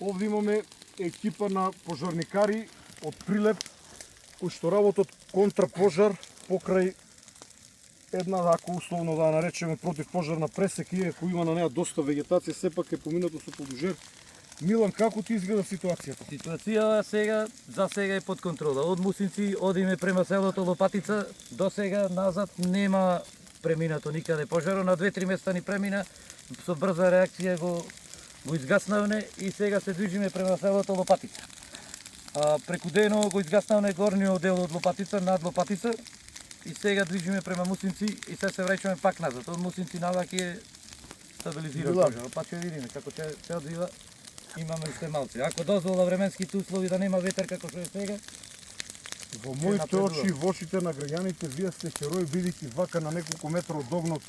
Овде имаме екипа на пожарникари од Прилеп кои што работат контрапожар покрај една, ако условно да наречеме, противпожарна пресека, иако има на неа доста вегетација, сепак е поминато со полужер. Милан, како ти изгледа ситуацијата? Ситуација сега, за сега е под контрола. Од Мусинци одиме према селото Лопатица, до сега назад нема преминато никаде пожаро, на 2-3 места ни премина, со брза реакција го изгаснавме и сега се движиме према селото Лопатица. Преку дено го изгаснавме горниот дел од Лопатица, над Лопатица, и сега движиме према Мусинци и се враќаме пак назад. Од Мусинци наваќе е стабилизиран пожарот. Па ќе видиме како ќе се одвива. Имаме уште малце. Ако дозвола временските услови да нема ветер како што е сега, во моите очи и во очите на граѓаните, вие сте херои, бидејќи вака на неколку метра од огнот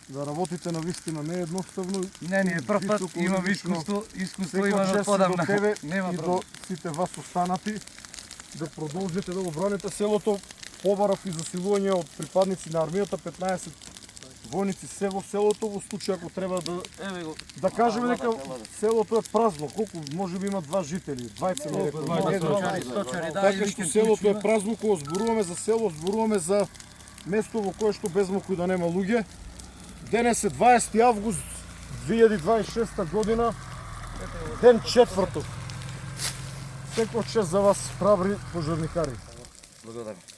да работите на вистина не е едноставно. Не, ние прв пат имам искуство имаме подамна. Нема и до сите вас останати да продолжите да го броните селото. Побарав и засилување од припадници на армијата, 15 војници се во селото, во случај ако треба да кажеме дека селото е празно, колку можеби има 2 жители, 20 така што селото е празно, кога зборуваме за село, зборуваме за место во кое што без мокој да нема луѓе. Денес е 20 август 2026 година, ден четврток. Секој чест за вас, храбри пожарникари. Благодарам.